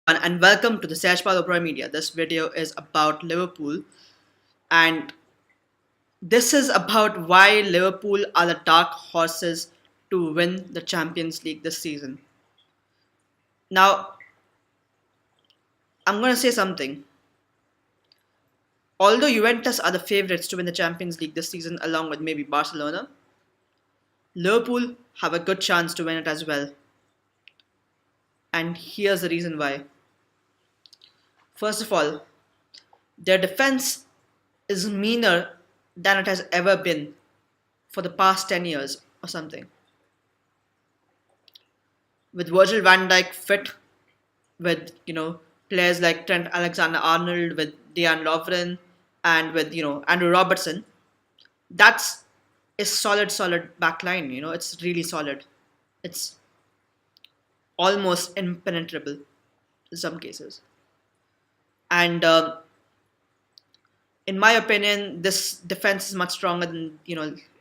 And welcome to the Sashpal Opera Media. This video is about Liverpool, and this is about why Liverpool are the dark horses to win the Champions League this season. Now, I'm going to say something. Although Juventus are the favourites to win the Champions League this season, along with maybe Barcelona, Liverpool have a good chance to win it as well. And here's the reason why. First of all, their defense is meaner than it has ever been for the past 10 years or something. With Virgil van Dijk fit, with players like Trent Alexander-Arnold, with Dejan Lovren, and with Andrew Robertson, that's a solid back line. It's really solid. It's almost impenetrable in some cases. And in my opinion, this defense is much stronger than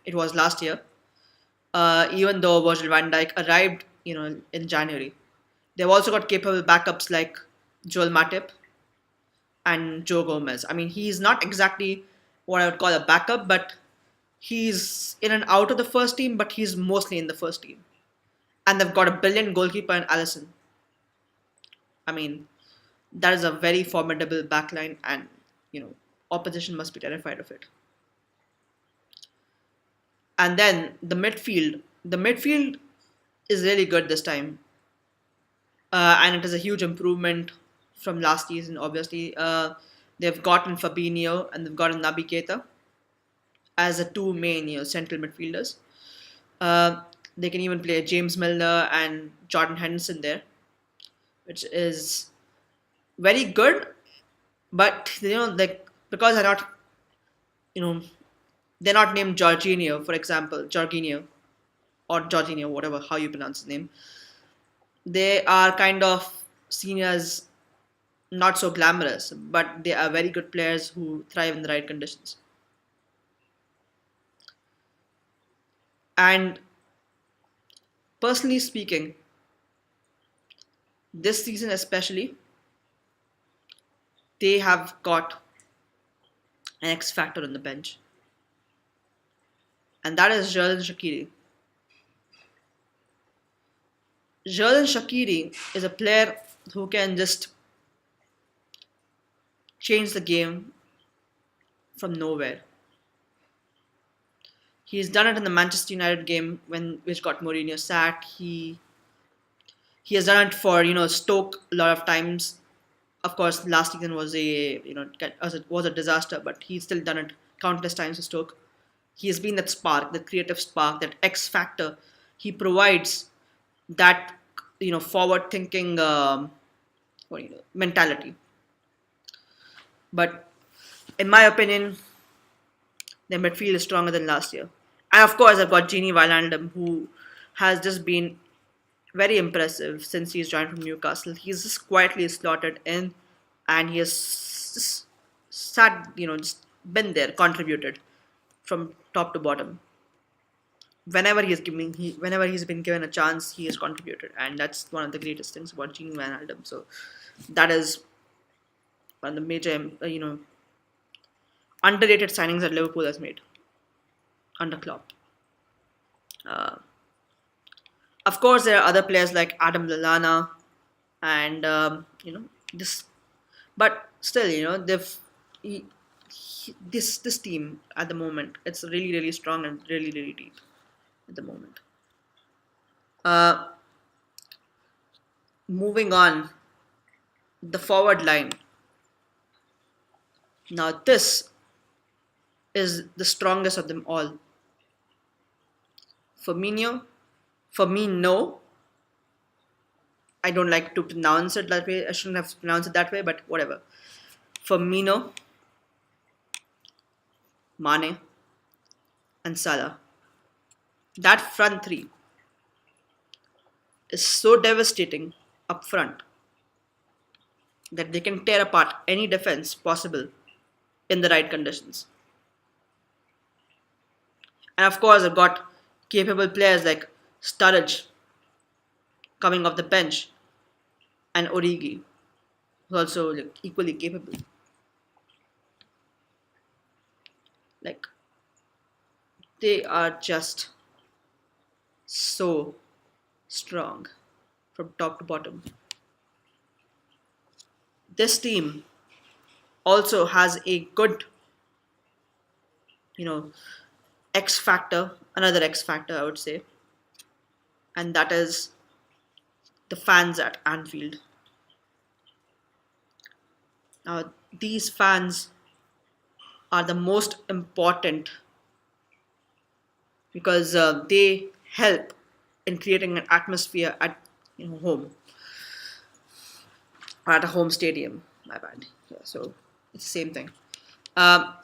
it was last year. Even though Virgil van Dijk arrived in January, they've also got capable backups like Joel Matip and Joe Gomez. I mean, he's not exactly what I would call a backup, but he's in and out of the first team, but he's mostly in the first team. And they've got a brilliant goalkeeper in Alisson. I mean, that is a very formidable backline, and opposition must be terrified of it. And then the midfield. The midfield is really good this time, and it is a huge improvement from last season. Obviously, they've gotten Fabinho and they've gotten Naby Keita as the two main central midfielders. They can even play James Milner and Jordan Henderson there, which is very good. But because they're not, they're not named Jorginho, for example, Jorginho, whatever how you pronounce his name. They are kind of seen as not so glamorous, but they are very good players who thrive in the right conditions. And personally speaking, this season especially, they have got an X factor on the bench, and that is Xherdan Shaqiri. Xherdan Shaqiri is a player who can just change the game from nowhere. He's done it in the Manchester United game which got Mourinho sacked. He has done it for Stoke a lot of times. Of course, last season was a disaster, but he's still done it countless times for Stoke. He has been that spark, that creative spark, that X factor. He provides that forward-thinking mentality. But in my opinion, their midfield is stronger than last year. And of course, I've got Gini Wijnaldum, who has just been very impressive since he's joined from Newcastle. He's just quietly slotted in, and he has just just been there, contributed from top to bottom. Whenever he's been given a chance, he has contributed, and that's one of the greatest things about Gini Wijnaldum. So that is one of the major, underrated signings that Liverpool has made under Klopp. Of course, there are other players like Adam Lallana, and this, but still, this team at the moment, it's really strong and really deep at the moment. Moving on, the forward line. Now this is the strongest of them all. Firmino, I don't like to pronounce it that way. I shouldn't have pronounced it that way, but whatever. Firmino, Mane, and Salah. That front three is so devastating up front that they can tear apart any defense possible in the right conditions. And of course, I've got capable players like Sturridge coming off the bench and Origi. who's also like equally capable. Like they are just so strong from top to bottom. This team also has a good, you know, X factor, another X factor, I would say, and that is the fans at Anfield. Now, these fans are the most important because they help in creating an atmosphere at home or at a home stadium. My bad. Yeah, so it's the same thing. Um,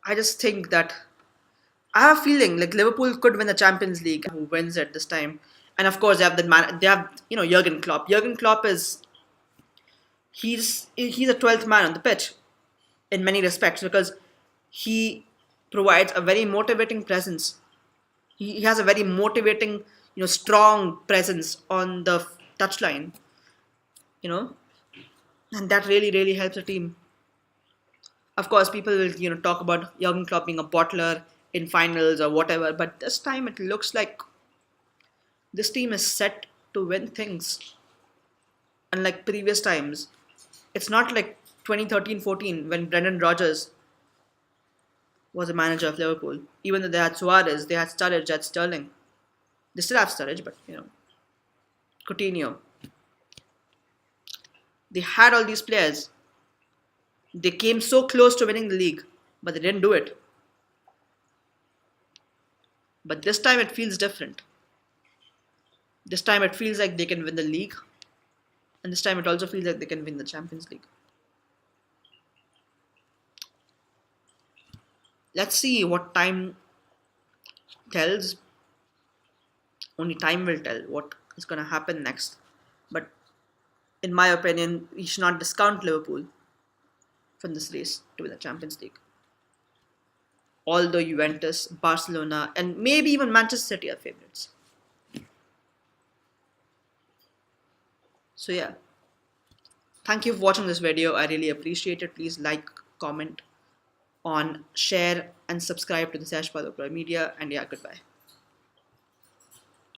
I just think that I have a feeling like Liverpool could win the Champions League. Who wins it this time? And of course, they have the man. They have Jurgen Klopp. Jurgen Klopp is he's a 12th man on the pitch in many respects because he provides a very motivating presence. He has a very motivating, strong presence on the touchline. You know, and that really really helps the team. Of course, people will talk about Jurgen Klopp being a bottler in finals or whatever, but this time it looks like this team is set to win things. Unlike previous times, it's not like 2013-14 when Brendan Rodgers was a manager of Liverpool. Even though they had Suarez, they had Sturridge, they had Sterling. They still have Sturridge, but Coutinho. They had all these players. They came so close to winning the league, but they didn't do it. But this time it feels different. This time it feels like they can win the league, and this time it also feels like they can win the Champions League. Let's see what time tells. Only time will tell what is going to happen next. But in my opinion, we should not discount Liverpool from this race to win the Champions League. Although Juventus, Barcelona, and maybe even Manchester City are favorites. So yeah, thank you for watching this video. I really appreciate it. Please like, comment, share, and subscribe to the Sash Media. And yeah, goodbye.